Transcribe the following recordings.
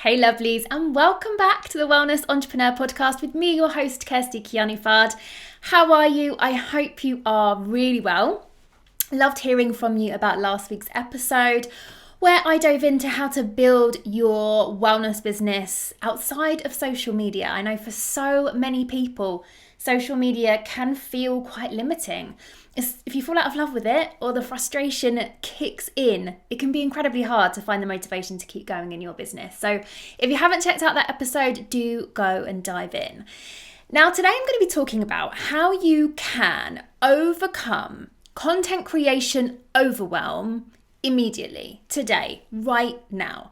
Hey lovelies, and welcome back to the Wellness Entrepreneur Podcast with me, your host, Kirsty Kianifard. How are you? I hope you are really well. Loved hearing from you about last week's episode where I dove into how to build your wellness business outside of social media. I know for so many people, social media can feel quite limiting. If you fall out of love with it or the frustration kicks in, it can be incredibly hard to find the motivation to keep going in your business. So if you haven't checked out that episode, do go and dive in. Now, today I'm going to be talking about how you can overcome content creation overwhelm immediately, today, right now.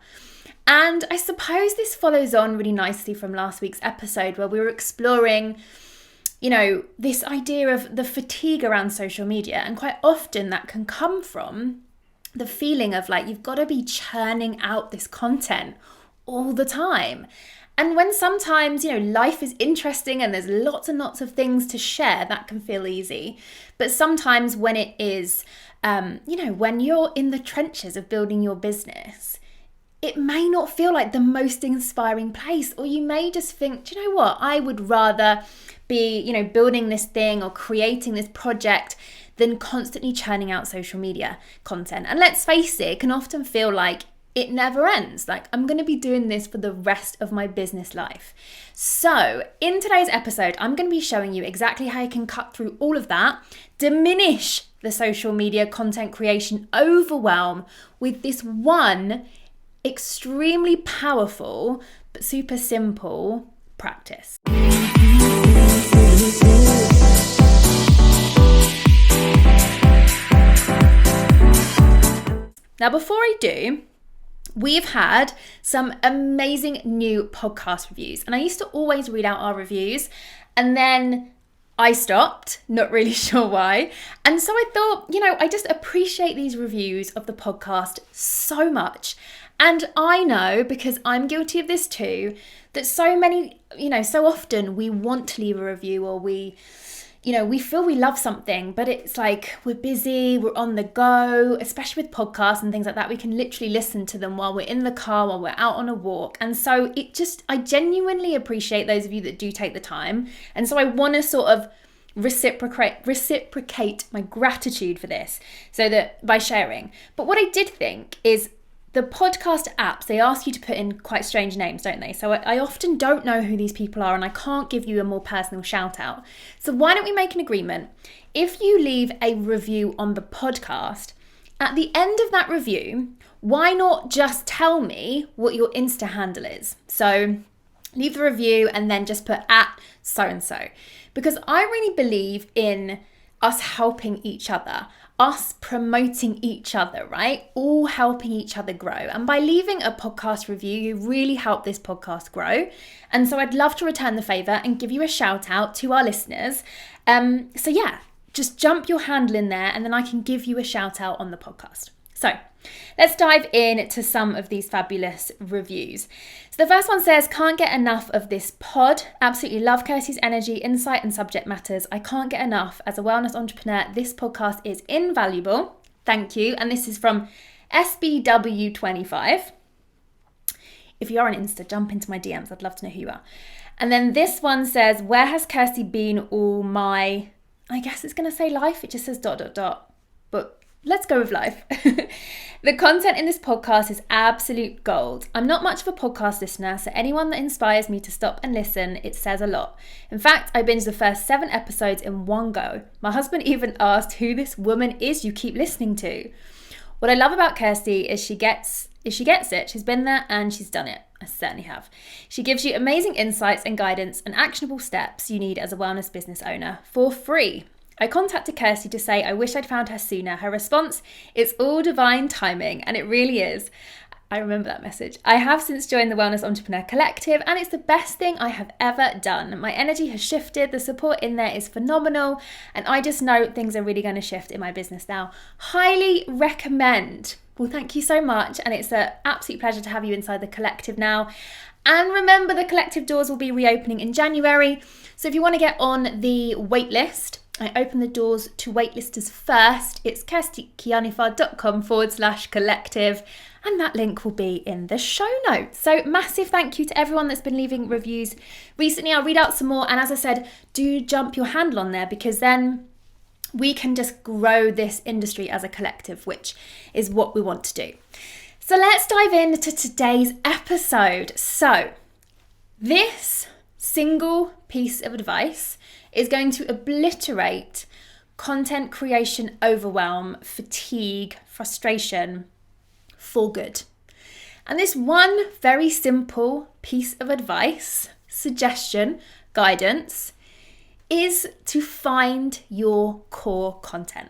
And I suppose this follows on really nicely from last week's episode where we were exploring this idea of the fatigue around social media. And quite often that can come from the feeling of like, you've got to be churning out this content all the time. And when sometimes, life is interesting and there's lots and lots of things to share, that can feel easy. But sometimes when it is, when you're in the trenches of building your business, it may not feel like the most inspiring place, or you may just think, do you know what? I would rather be, building this thing or creating this project than constantly churning out social media content. And let's face it can often feel like it never ends. Like, I'm going to be doing this for the rest of my business life. So in today's episode, I'm going to be showing you exactly how you can cut through all of that, diminish the social media content creation overwhelm with this one extremely powerful but super simple practice. Now, before I do, we've had some amazing new podcast reviews, and I used to always read out our reviews, and then I stopped, not really sure why. And so I thought, I just appreciate these reviews of the podcast so much. And I know, because I'm guilty of this too, that so many, so often we want to leave a review, or we feel we love something, but it's like we're busy, we're on the go, especially with podcasts and things like that. We can literally listen to them while we're in the car, while we're out on a walk. And so I genuinely appreciate those of you that do take the time. And so I want to sort of reciprocate my gratitude for this, so that by sharing. But what I did think is, the podcast apps, they ask you to put in quite strange names, don't they? So I often don't know who these people are, and I can't give you a more personal shout out. So why don't we make an agreement? If you leave a review on the podcast, at the end of that review, why not just tell me what your Insta handle is? So leave the review and then just put @so-and-so. Because I really believe in us helping each other, us promoting each other, right? All helping each other grow. And by leaving a podcast review, you really help this podcast grow. And so I'd love to return the favor and give you a shout out to our listeners. Just jump your handle in there and then I can give you a shout out on the podcast. So let's dive in to some of these fabulous reviews. So the first one says, can't get enough of this pod. Absolutely love Kirsty's energy, insight and subject matters. I can't get enough. As a wellness entrepreneur, this podcast is invaluable. Thank you. And this is from SBW25. If you are on Insta, jump into my DMs. I'd love to know who you are. And then this one says, where has Kirsty been all my, I guess it's going to say life. It just says ... But let's go with life. The content in this podcast is absolute gold. I'm not much of a podcast listener, so anyone that inspires me to stop and listen, it says a lot. In fact, I binged the first 7 episodes in one go. My husband even asked who this woman is you keep listening to. What I love about Kirsty is she gets it. She's been there and she's done it. I certainly have. She gives you amazing insights and guidance and actionable steps you need as a wellness business owner for free. I contacted Kirsty to say I wish I'd found her sooner. Her response, it's all divine timing, and it really is. I remember that message. I have since joined the Wellness Entrepreneur Collective, and it's the best thing I have ever done. My energy has shifted, the support in there is phenomenal, and I just know things are really going to shift in my business now. Highly recommend. Well, thank you so much, and it's an absolute pleasure to have you inside the collective now. And remember, the collective doors will be reopening in January, so if you want to get on the wait list, I open the doors to waitlisters first. It's kirstykianifard.com/collective, and that link will be in the show notes. So massive thank you to everyone that's been leaving reviews recently. I'll read out some more, and as I said, do jump your handle on there, because then we can just grow this industry as a collective, which is what we want to do. So let's dive into today's episode. So this single piece of advice is going to obliterate content creation overwhelm, fatigue, frustration for good. And this one very simple piece of advice, suggestion, guidance, is to find your core content.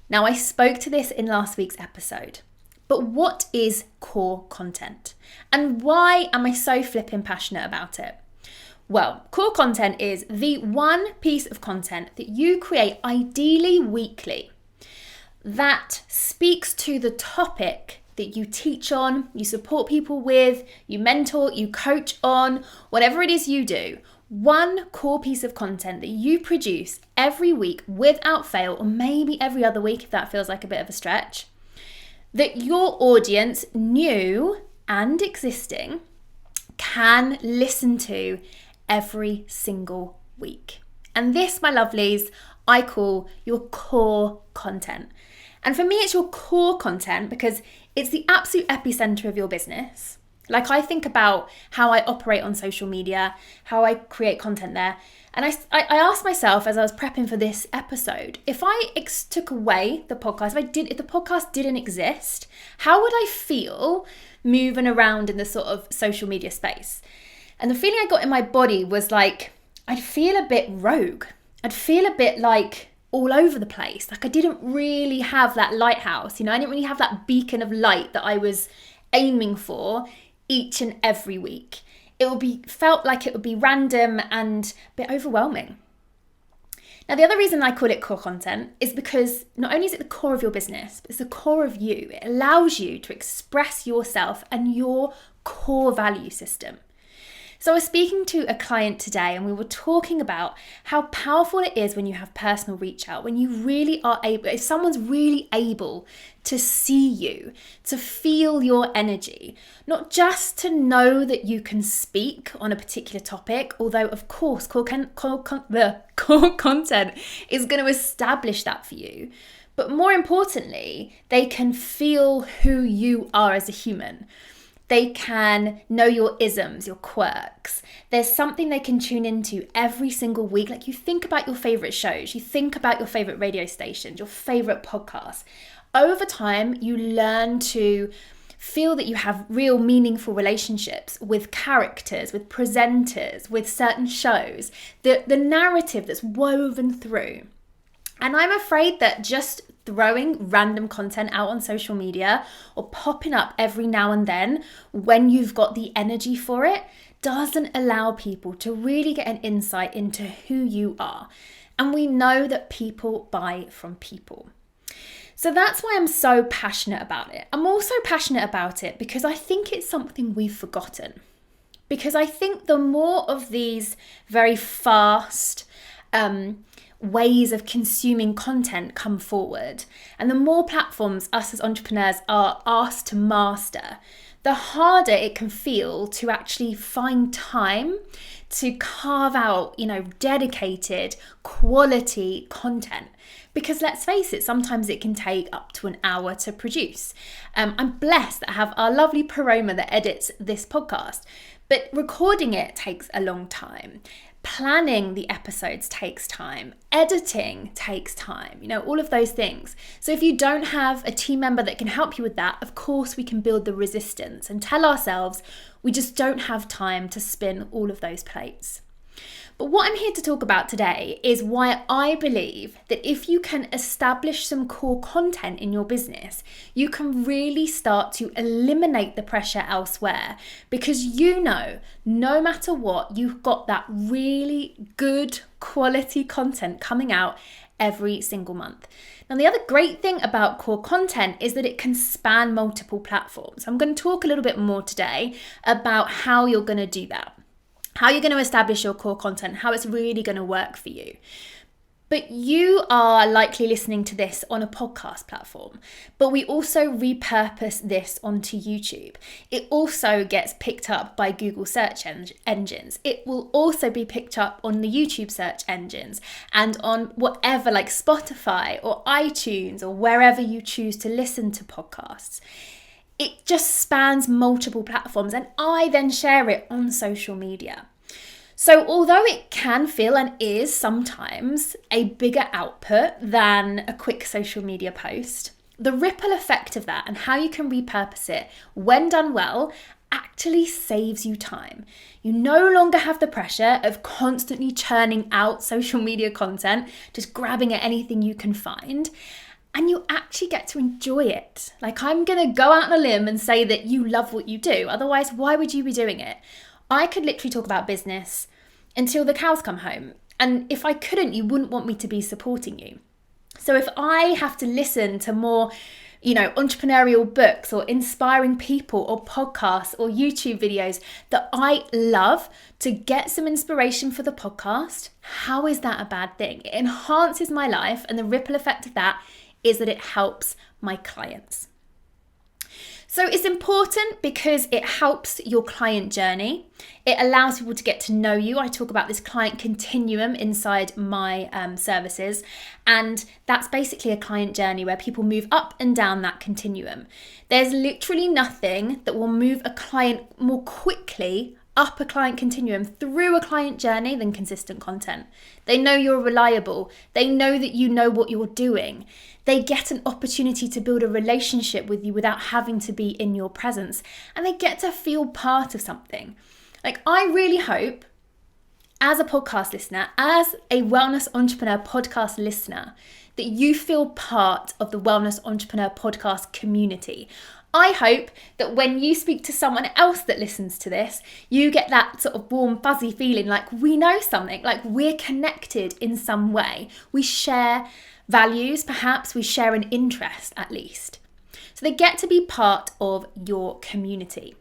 Now, I spoke to this in last week's episode, but what is core content? And why am I so flipping passionate about it? Well, core content is the one piece of content that you create, ideally weekly, that speaks to the topic that you teach on, you support people with, you mentor, you coach on, whatever it is you do. One core piece of content that you produce every week without fail, or maybe every other week if that feels like a bit of a stretch, that your audience, new and existing, can listen to every single week. And this, my lovelies, I call your core content. And for me, it's your core content because it's the absolute epicenter of your business. Like, I think about how I operate on social media, how I create content there. And I asked myself as I was prepping for this episode, if I took away the podcast, if the podcast didn't exist, how would I feel moving around in the sort of social media space? And the feeling I got in my body was like, I'd feel a bit rogue. I'd feel a bit like all over the place. Like I didn't really have that lighthouse, I didn't really have that beacon of light that I was aiming for each and every week. Felt like it would be random and a bit overwhelming. Now, the other reason I call it core content is because not only is it the core of your business, but it's the core of you. It allows you to express yourself and your core value system. So I was speaking to a client today and we were talking about how powerful it is when you have personal reach out, when you really are able, if someone's really able to see you, to feel your energy, not just to know that you can speak on a particular topic, although of course the core content is going to establish that for you. But more importantly, they can feel who you are as a human. They can know your isms, your quirks. There's something they can tune into every single week. Like you think about your favorite shows, you think about your favorite radio stations, your favorite podcasts. Over time, you learn to feel that you have real meaningful relationships with characters, with presenters, with certain shows, the narrative that's woven through. And I'm afraid that just throwing random content out on social media or popping up every now and then when you've got the energy for it doesn't allow people to really get an insight into who you are. And we know that people buy from people. So that's why I'm so passionate about it. I'm also passionate about it because I think it's something we've forgotten. Because I think the more of these very fast ways of consuming content come forward, and the more platforms us as entrepreneurs are asked to master, the harder it can feel to actually find time to carve out, dedicated quality content. Because let's face it, sometimes it can take up to an hour to produce. I'm blessed that I have our lovely Paroma that edits this podcast, but recording it takes a long time. Planning the episodes takes time. Editing takes time, all of those things. So if you don't have a team member that can help you with that, of course we can build the resistance and tell ourselves we just don't have time to spin all of those plates. But what I'm here to talk about today is why I believe that if you can establish some core content in your business, you can really start to eliminate the pressure elsewhere, because no matter what, you've got that really good quality content coming out every single month. Now, the other great thing about core content is that it can span multiple platforms. I'm going to talk a little bit more today about how you're going to do that. How you're going to establish your core content, how it's really going to work for you. But you are likely listening to this on a podcast platform, but we also repurpose this onto YouTube. It also gets picked up by Google search engines. It will also be picked up on the YouTube search engines and on whatever, like Spotify or iTunes or wherever you choose to listen to podcasts. It just spans multiple platforms, and I then share it on social media. So although it can feel and is sometimes a bigger output than a quick social media post, the ripple effect of that and how you can repurpose it when done well actually saves you time. You no longer have the pressure of constantly churning out social media content, just grabbing at anything you can find. And you actually get to enjoy it. Like, I'm going to go out on a limb and say that you love what you do. Otherwise, why would you be doing it? I could literally talk about business until the cows come home. And if I couldn't, you wouldn't want me to be supporting you. So if I have to listen to more, entrepreneurial books or inspiring people or podcasts or YouTube videos that I love to get some inspiration for the podcast, how is that a bad thing? It enhances my life, and the ripple effect of that is that it helps my clients. So it's important because it helps your client journey. It allows people to get to know you. I talk about this client continuum inside my services, and that's basically a client journey where people move up and down that continuum. There's literally nothing that will move a client more quickly up a client continuum through a client journey than consistent content. They know you're reliable. They know that you know what you're doing. They get an opportunity to build a relationship with you without having to be in your presence. And they get to feel part of something. Like, I really hope, as a podcast listener, as a Wellness Entrepreneur podcast listener, that you feel part of the Wellness Entrepreneur podcast community. I hope that when you speak to someone else that listens to this, you get that sort of warm, fuzzy feeling like we know something, like we're connected in some way. We share values, perhaps we share an interest at least. So they get to be part of your community.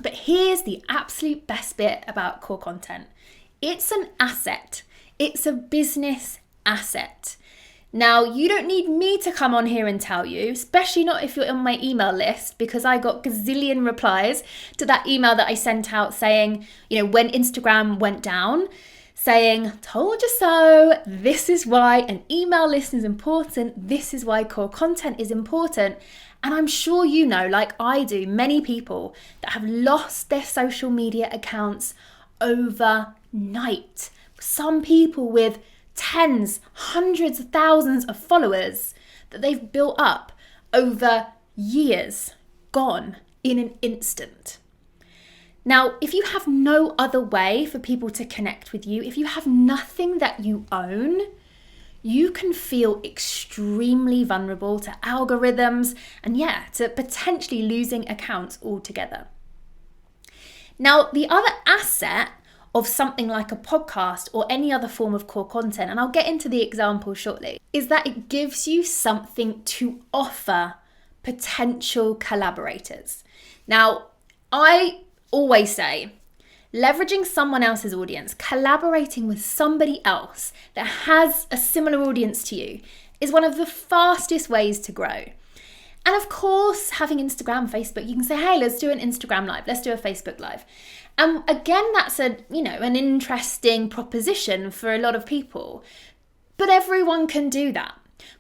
But here's the absolute best bit about core content. It's an asset. It's a business asset. Now, you don't need me to come on here and tell you, especially not if you're on my email list, because I got gazillion replies to that email that I sent out saying, when Instagram went down, saying, told you so, this is why an email list is important, this is why core content is important. And I'm sure you know, like I do, many people that have lost their social media accounts overnight. Some people with tens, hundreds of thousands of followers that they've built up over years, gone in an instant. Now, if you have no other way for people to connect with you, if you have nothing that you own, you can feel extremely vulnerable to algorithms and to potentially losing accounts altogether. Now, the other asset of something like a podcast or any other form of core content, and I'll get into the example shortly, is that it gives you something to offer potential collaborators. Now, I always say, leveraging someone else's audience, collaborating with somebody else that has a similar audience to you is one of the fastest ways to grow. And of course, having Instagram, Facebook, you can say, hey, let's do an Instagram live, let's do a Facebook live. And again, that's an interesting proposition for a lot of people, but everyone can do that.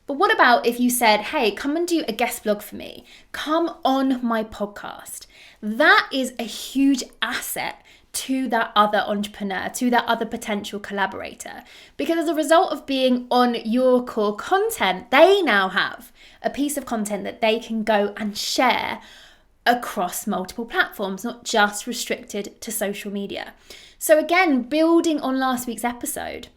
But what about if you said, hey, come and do a guest blog for me, come on my podcast? That is a huge asset to that other entrepreneur, to that other potential collaborator. Because as a result of being on your core content, they now have a piece of content that they can go and share across multiple platforms, not just restricted to social media. So again, building on last week's episode,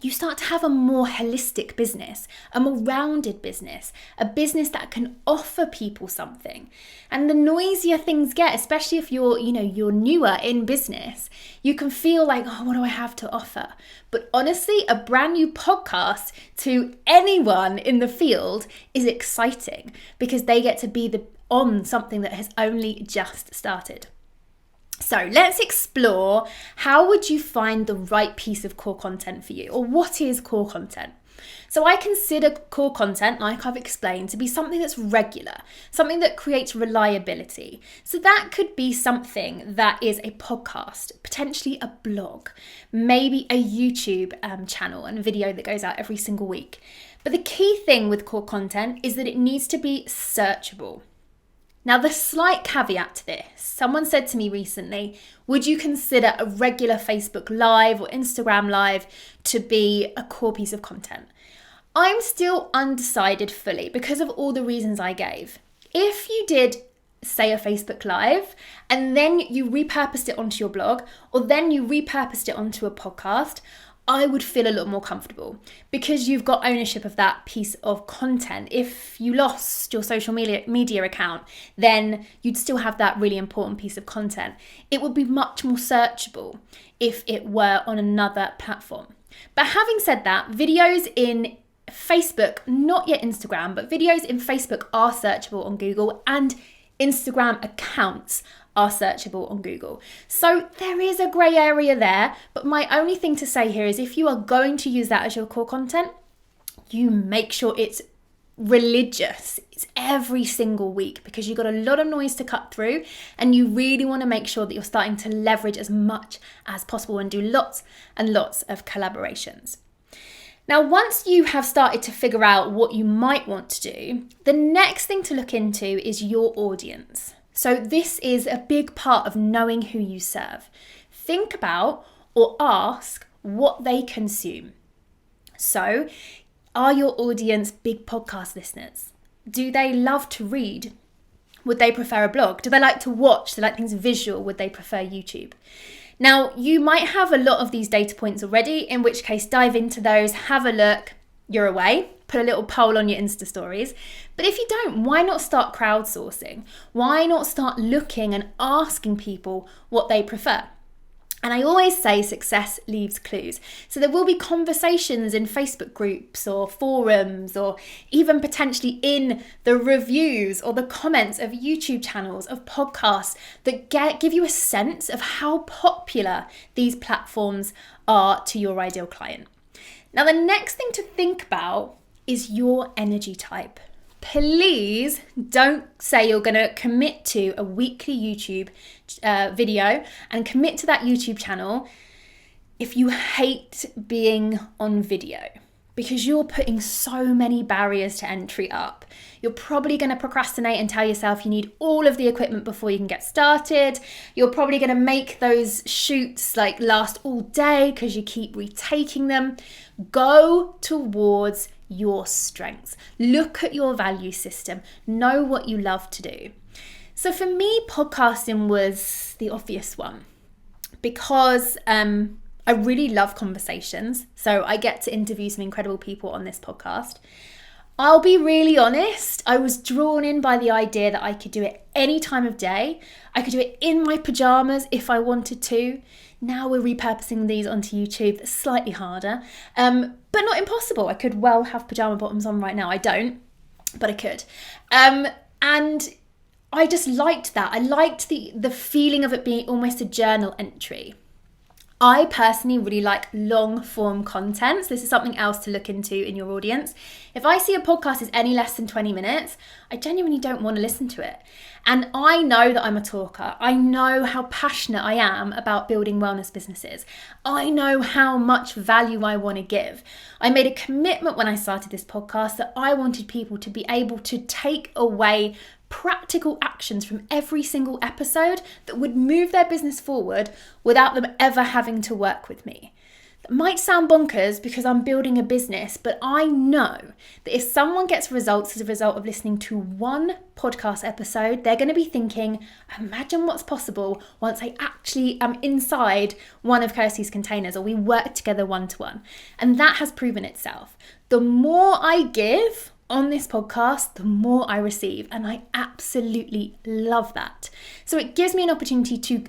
you start to have a more holistic business, a more rounded business, a business that can offer people something. And the noisier things get, especially if you're newer in business, you can feel like, oh, what do I have to offer? But honestly, a brand new podcast to anyone in the field is exciting because they get to be on something that has only just started. So let's explore, how would you find the right piece of core content for you, or what is core content? So I consider core content, like I've explained, to be something that's regular, something that creates reliability. So that could be something that is a podcast, potentially a blog, maybe a YouTube channel and video that goes out every single week. But the key thing with core content is that it needs to be searchable. Now, the slight caveat to this, someone said to me recently, would you consider a regular Facebook Live or Instagram Live to be a core piece of content? I'm still undecided fully because of all the reasons I gave. If you did, say, a Facebook Live and then you repurposed it onto your blog, or then you repurposed it onto a podcast, I would feel a lot more comfortable because you've got ownership of that piece of content. If you lost your social media account, then you'd still have that really important piece of content. It would be much more searchable if it were on another platform. But having said that, videos in Facebook, not yet Instagram, but videos in Facebook are searchable on Google, and Instagram accounts are searchable on Google. So there is a grey area there, but my only thing to say here is if you are going to use that as your core content, you make sure it's religious. It's every single week because you've got a lot of noise to cut through, and you really want to make sure that you're starting to leverage as much as possible and do lots and lots of collaborations. Now, once you have started to figure out what you might want to do, the next thing to look into is your audience. So this is a big part of knowing who you serve. Think about or ask what they consume. So, are your audience big podcast listeners? Do they love to read? Would they prefer a blog? Do they like to watch? Do they like things visual? Would they prefer YouTube? Now, you might have a lot of these data points already, in which case dive into those, have a look. You're away. Put a little poll on your Insta stories. But if you don't, why not start crowdsourcing? Why not start looking and asking people what they prefer? And I always say success leaves clues. So there will be conversations in Facebook groups or forums, or even potentially in the reviews or the comments of YouTube channels, of podcasts, that give you a sense of how popular these platforms are to your ideal client. Now, the next thing to think about is your energy type. Please don't say you're going to commit to a weekly YouTube video and commit to that YouTube channel if you hate being on video, because you're putting so many barriers to entry up. You're probably going to procrastinate and tell yourself you need all of the equipment before you can get started. You're probably going to make those shoots last all day because you keep retaking them. Go towards your strengths. Look at your value system. Know what you love to do. So for me, podcasting was the obvious one because I really love conversations. So I get to interview some incredible people on this podcast. I'll be really honest, I was drawn in by the idea that I could do it any time of day. I could do it in my pajamas if I wanted to. Now we're repurposing these onto YouTube. That's slightly harder, but not impossible. I could well have pajama bottoms on right now. I don't, but I could. And I just liked that. I liked the feeling of it being almost a journal entry. I personally really like long form content. So this is something else to look into in your audience. If I see a podcast is any less than 20 minutes, I genuinely don't want to listen to it. And I know that I'm a talker. I know how passionate I am about building wellness businesses. I know how much value I want to give. I made a commitment when I started this podcast that I wanted people to be able to take away practical actions from every single episode that would move their business forward without them ever having to work with me. That might sound bonkers because I'm building a business, but I know that if someone gets results as a result of listening to one podcast episode, they're going to be thinking, imagine what's possible once I actually am inside one of Kirsty's containers, or we work together one-to-one. And that has proven itself. The more I give on this podcast, the more I receive, and I absolutely love that. So it gives me an opportunity to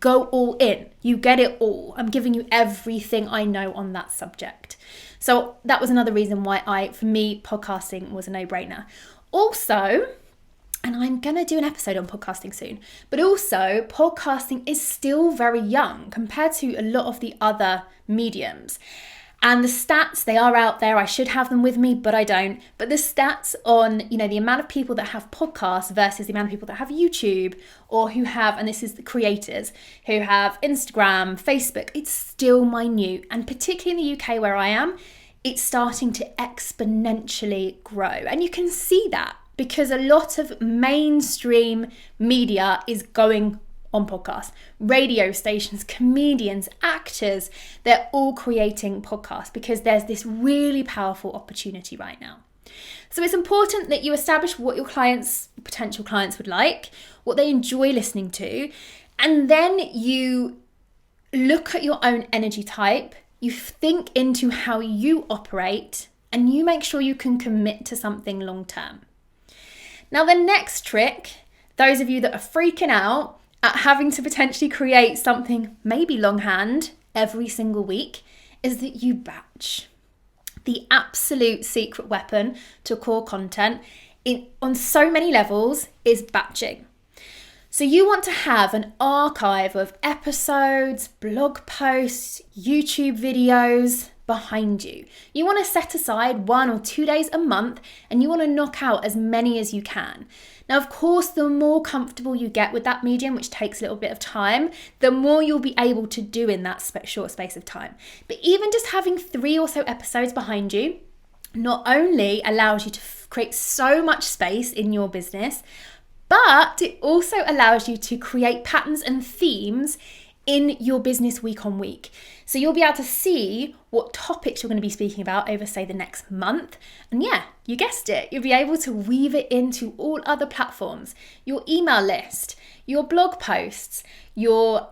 go all in. You get it all. I'm giving you everything I know on that subject. So that was another reason why for me, podcasting was a no-brainer. Also, And I'm going to do an episode on podcasting soon. But also, podcasting is still very young compared to a lot of the other mediums. And the stats, they are out there. I should have them with me, but I don't. But the stats on, the amount of people that have podcasts versus the amount of people that have YouTube, or who have, and this is the creators, who have Instagram, Facebook, it's still minute. And particularly in the UK where I am, it's starting to exponentially grow. And you can see that because a lot of mainstream media is going on podcasts. Radio stations, comedians, actors, they're all creating podcasts because there's this really powerful opportunity right now. So it's important that you establish what your potential clients would like, what they enjoy listening to, and then you look at your own energy type, you think into how you operate, and you make sure you can commit to something long term. Now, the next trick, those of you that are freaking out at having to potentially create something maybe longhand every single week, is that you batch. The absolute secret weapon to core content on so many levels is batching. So you want to have an archive of episodes, blog posts, YouTube videos behind you. You want to set aside 1 or 2 days a month and you want to knock out as many as you can. Now, of course, the more comfortable you get with that medium, which takes a little bit of time, the more you'll be able to do in that short space of time. But even just having 3 or so episodes behind you not only allows you to create so much space in your business, but it also allows you to create patterns and themes in your business week on week. So you'll be able to see what topics you're going to be speaking about over, say, the next month. And yeah, you guessed it, you'll be able to weave it into all other platforms, your email list, your blog posts, your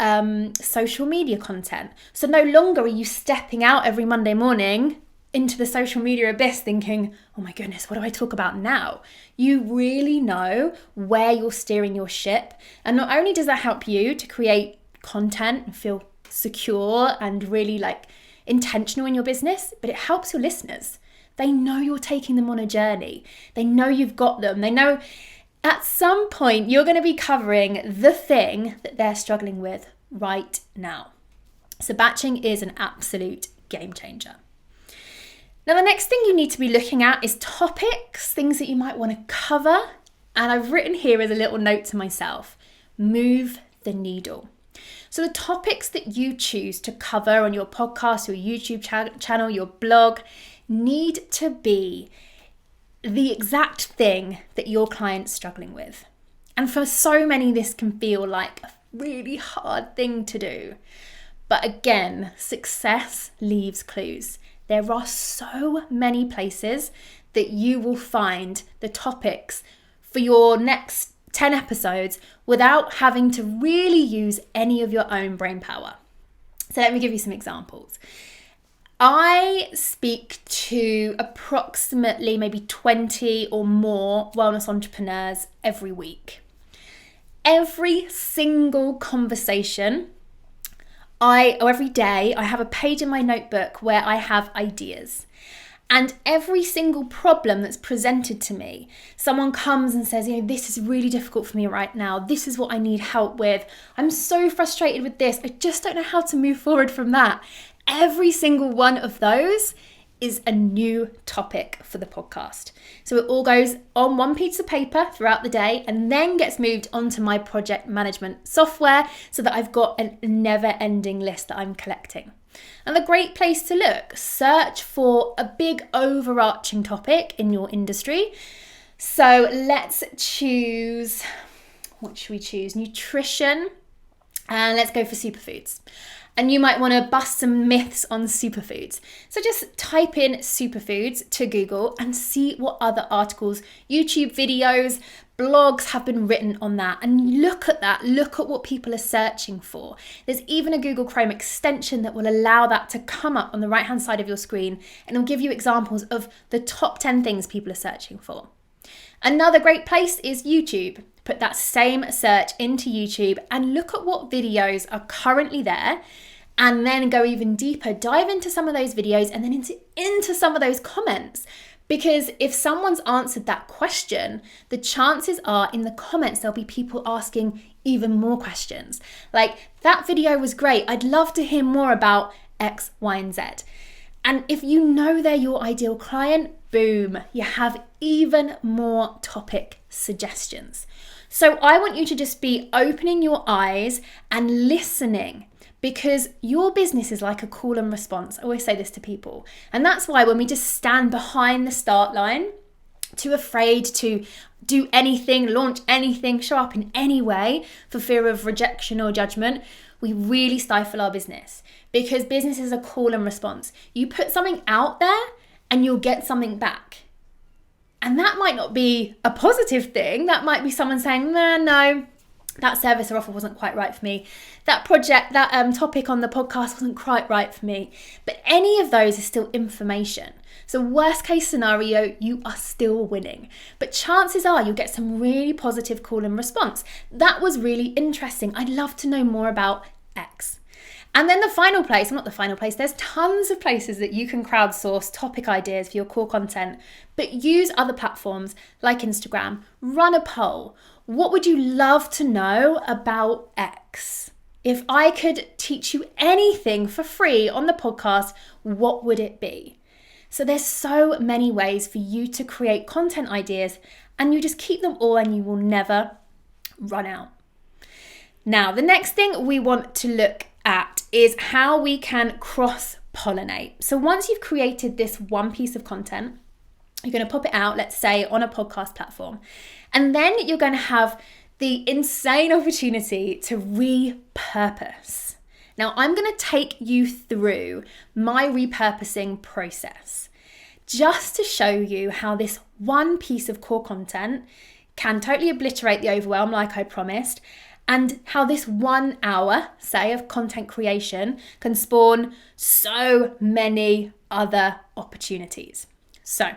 social media content. So no longer are you stepping out every Monday morning into the social media abyss thinking, oh my goodness, what do I talk about now? You really know where you're steering your ship. And not only does that help you to create content and feel secure and really intentional in your business, but it helps your listeners. They know you're taking them on a journey. They know you've got them. They know at some point you're going to be covering the thing that they're struggling with right now. So batching is an absolute game changer. Now, the next thing you need to be looking at is topics, things that you might want to cover. And I've written here as a little note to myself, move the needle. So the topics that you choose to cover on your podcast, your YouTube channel, your blog, need to be the exact thing that your client's struggling with. And for so many, this can feel like a really hard thing to do. But again, success leaves clues. There are so many places that you will find the topics for your next 10 episodes without having to really use any of your own brain power. So let me give you some examples. I speak to approximately maybe 20 or more wellness entrepreneurs every week. Every single conversation or every day, I have a page in my notebook where I have ideas. And every single problem that's presented to me, someone comes and says, this is really difficult for me right now. This is what I need help with. I'm so frustrated with this. I just don't know how to move forward from that. Every single one of those is a new topic for the podcast. So it all goes on one piece of paper throughout the day and then gets moved onto my project management software so that I've got a never-ending list that I'm collecting. And a great place to look, search for a big overarching topic in your industry. So let's choose, what should we choose? Nutrition, and let's go for superfoods. And you might want to bust some myths on superfoods. So just type in superfoods to Google and see what other articles, YouTube videos, blogs have been written on that. And look at that. Look at what people are searching for. There's even a Google Chrome extension that will allow that to come up on the right-hand side of your screen. And it'll give you examples of the top 10 things people are searching for. Another great place is YouTube. Put that same search into YouTube and look at what videos are currently there, and then go even deeper, dive into some of those videos and then into some of those comments, Because if someone's answered that question, the chances are in the comments, there'll be people asking even more questions. Like, that video was great. I'd love to hear more about X, Y, and Z. And if you know they're your ideal client, boom, you have even more topic suggestions. So I want you to just be opening your eyes and listening, because your business is like a call and response. I always say this to people. And that's why when we just stand behind the start line, too afraid to do anything, launch anything, show up in any way for fear of rejection or judgment, we really stifle our business, because business is a call and response. You put something out there and you'll get something back. And that might not be a positive thing. That might be someone saying, no, that service or offer wasn't quite right for me. That project, that topic on the podcast wasn't quite right for me. But any of those is still information. So worst case scenario, you are still winning. But chances are you'll get some really positive call and response. That was really interesting. I'd love to know more about X. And then the final place, not the final place, there's tons of places that you can crowdsource topic ideas for your core content, but use other platforms like Instagram. Run a poll. What would you love to know about X? If I could teach you anything for free on the podcast, what would it be? So there's so many ways for you to create content ideas, and you just keep them all and you will never run out. Now, the next thing we want to look at is how we can cross-pollinate. So once you've created this one piece of content, you're going to pop it out, let's say, on a podcast platform. And then you're going to have the insane opportunity to repurpose. Now, I'm going to take you through my repurposing process just to show you how this one piece of core content can totally obliterate the overwhelm, like I promised, and how this 1 hour, say, of content creation can spawn so many other opportunities. So,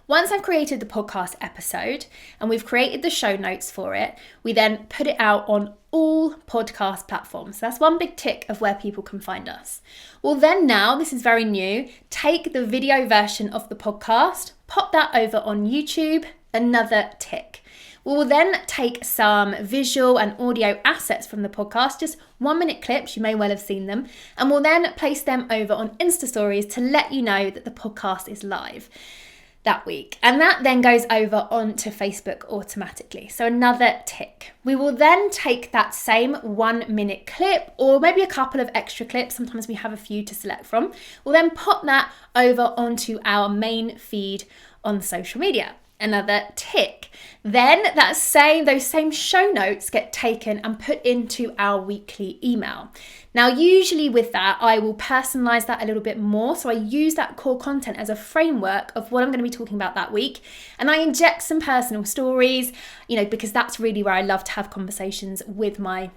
once I've created the podcast episode and we've created the show notes for it, we then put it out on all podcast platforms. So that's one big tick of where people can find us. Well, then now, this is very new, take the video version of the podcast, pop that over on YouTube, another tick. We will then take some visual and audio assets from the podcast, just 1-minute clips, you may well have seen them, and we'll then place them over on Insta stories to let you know that the podcast is live that week. And that then goes over onto Facebook automatically. So another tick. We will then take that same 1-minute clip, or maybe a couple of extra clips, sometimes we have a few to select from. We'll then pop that over onto our main feed on social media. Another tick. Then those same show notes get taken and put into our weekly email. Now, usually with that, I will personalize that a little bit more. So I use that core content as a framework of what I'm going to be talking about that week. And I inject some personal stories, because that's really where I love to have conversations with my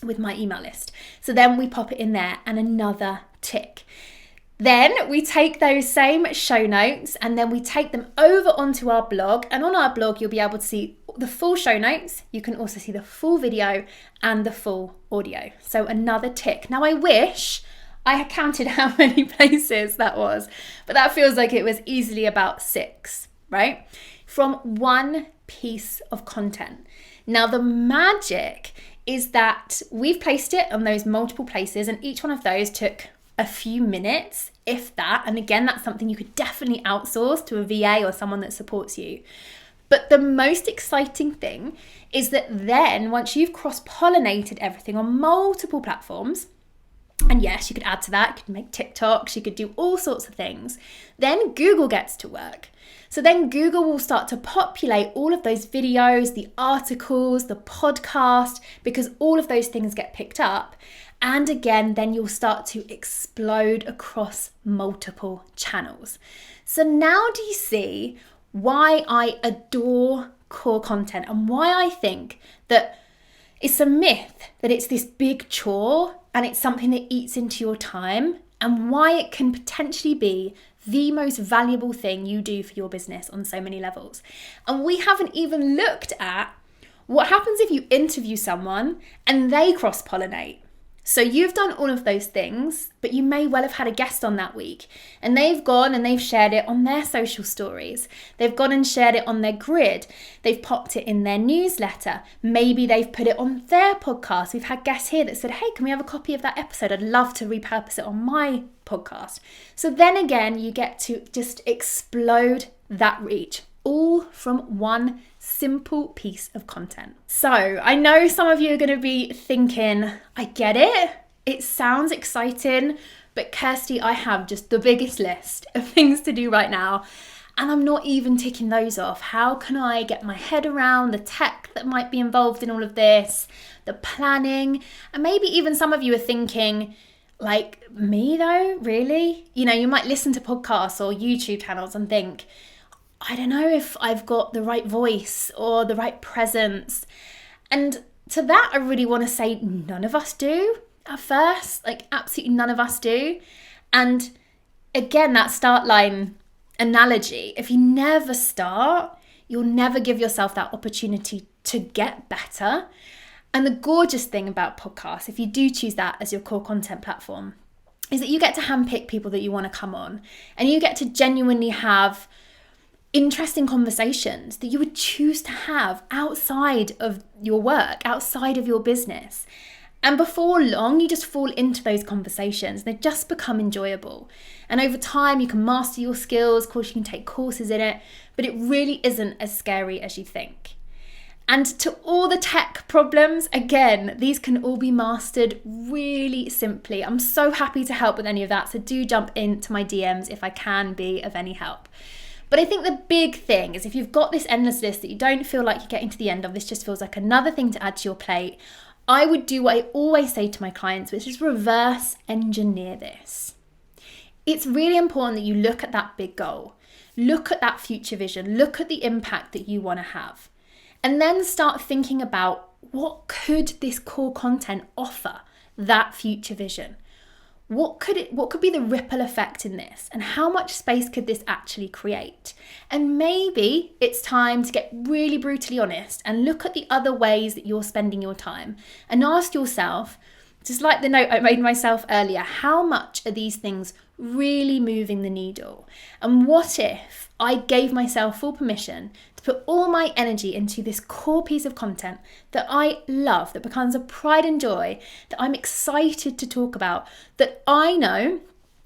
email list. So then we pop it in there, and another tick. Then we take those same show notes and then we take them over onto our blog. And on our blog, you'll be able to see the full show notes. You can also see the full video and the full audio. So another tick. Now, I wish I had counted how many places that was, but that feels like it was easily about 6, right? From one piece of content. Now, the magic is that we've placed it on those multiple places, and each one of those took a few minutes, if that. And again, that's something you could definitely outsource to a VA or someone that supports you. But the most exciting thing is that then once you've cross-pollinated everything on multiple platforms, and yes, you could add to that, you could make TikToks, you could do all sorts of things, then Google gets to work. So then Google will start to populate all of those videos, the articles, the podcast, because all of those things get picked up. And again, then you'll start to explode across multiple channels. So now do you see why I adore core content and why I think that it's a myth that it's this big chore and it's something that eats into your time, and why it can potentially be the most valuable thing you do for your business on so many levels. And we haven't even looked at what happens if you interview someone and they cross-pollinate. So you've done all of those things, but you may well have had a guest on that week and they've gone and they've shared it on their social stories. They've gone and shared it on their grid. They've popped it in their newsletter. Maybe they've put it on their podcast. We've had guests here that said, hey, can we have a copy of that episode? I'd love to repurpose it on my podcast. So then again, you get to just explode that reach, all from one simple piece of content. So I know some of you are going to be thinking, I get it. It sounds exciting, but Kirsty, I have just the biggest list of things to do right now. And I'm not even ticking those off. How can I get my head around the tech that might be involved in all of this, the planning? And maybe even some of you are thinking, like, me though, really? You know, you might listen to podcasts or YouTube channels and think, I don't know if I've got the right voice or the right presence. And to that, I really want to say none of us do at first, like absolutely none of us do. And again, that start line analogy, if you never start, you'll never give yourself that opportunity to get better. And the gorgeous thing about podcasts, if you do choose that as your core content platform, is that you get to handpick people that you want to come on and you get to genuinely have interesting conversations that you would choose to have outside of your work, outside of your business. And before long, you just fall into those conversations. They just become enjoyable. And over time, you can master your skills. Of course, you can take courses in it, but it really isn't as scary as you think. And to all the tech problems, again, these can all be mastered really simply. I'm so happy to help with any of that. So do jump into my DMs if I can be of any help. But I think the big thing is if you've got this endless list that you don't feel like you're getting to the end of, this just feels like another thing to add to your plate, I would do what I always say to my clients, which is reverse engineer this. It's really important that you look at that big goal, look at that future vision, look at the impact that you want to have, and then start thinking about what could this core content offer that future vision. What could be the ripple effect in this, and how much space could this actually create? And maybe it's time to get really brutally honest and look at the other ways that you're spending your time and ask yourself, just like the note I made myself earlier, how much are these things really moving the needle? And what if I gave myself full permission to put all my energy into this core piece of content that I love, that becomes a pride and joy, that I'm excited to talk about, that I know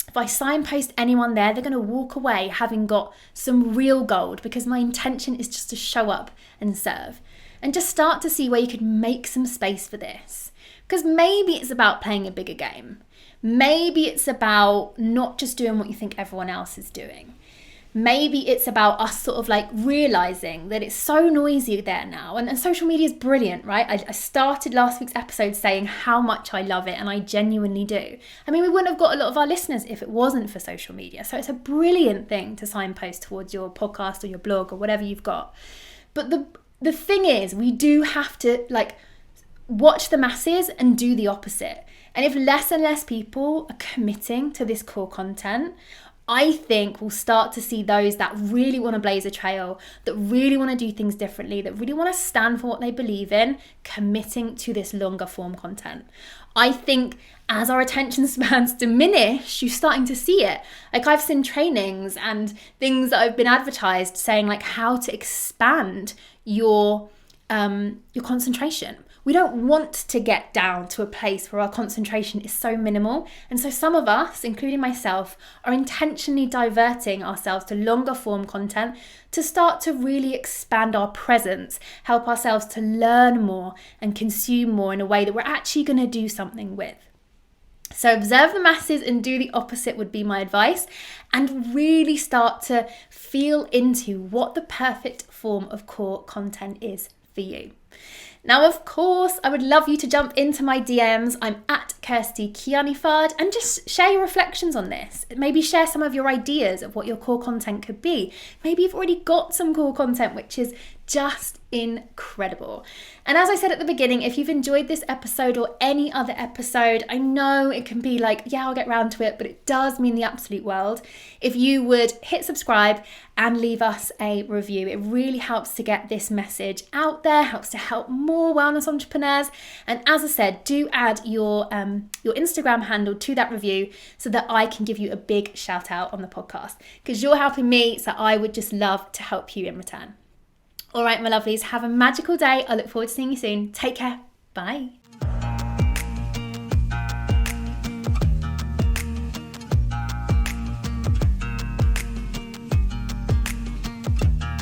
if I signpost anyone there, they're going to walk away having got some real gold, because my intention is just to show up and serve. And just start to see where you could make some space for this. Because maybe it's about playing a bigger game. Maybe it's about not just doing what you think everyone else is doing. Maybe it's about us sort of like realizing that it's so noisy there now. And social media is brilliant, right? I started last week's episode saying how much I love it, and I genuinely do. I mean, we wouldn't have got a lot of our listeners if it wasn't for social media. So it's a brilliant thing to signpost towards your podcast or your blog or whatever you've got. But the thing is, we do have to like watch the masses and do the opposite. And if less and less people are committing to this core content, I think we'll start to see those that really want to blaze a trail, that really want to do things differently, that really want to stand for what they believe in, committing to this longer form content. I think as our attention spans diminish, you're starting to see it. Like I've seen trainings and things that have been advertised saying like how to expand your concentration. We don't want to get down to a place where our concentration is so minimal. And so some of us, including myself, are intentionally diverting ourselves to longer form content to start to really expand our presence, help ourselves to learn more and consume more in a way that we're actually going to do something with. So observe the masses and do the opposite would be my advice, and really start to feel into what the perfect form of core content is for you. Now, of course, I would love you to jump into my DMs. I'm at Kirsty Kianifard, and just share your reflections on this. Maybe share some of your ideas of what your core content could be. Maybe you've already got some core content which is just incredible. And as I said at the beginning, if you've enjoyed this episode or any other episode, I know it can be like, yeah, I'll get round to it, but it does mean the absolute world if you would hit subscribe and leave us a review. It really helps to get this message out there, helps to help more wellness entrepreneurs. And as I said, do add your Instagram handle to that review so that I can give you a big shout out on the podcast, because you're helping me, so I would just love to help you in return. All right, my lovelies, have a magical day. I look forward to seeing you soon. Take care. Bye.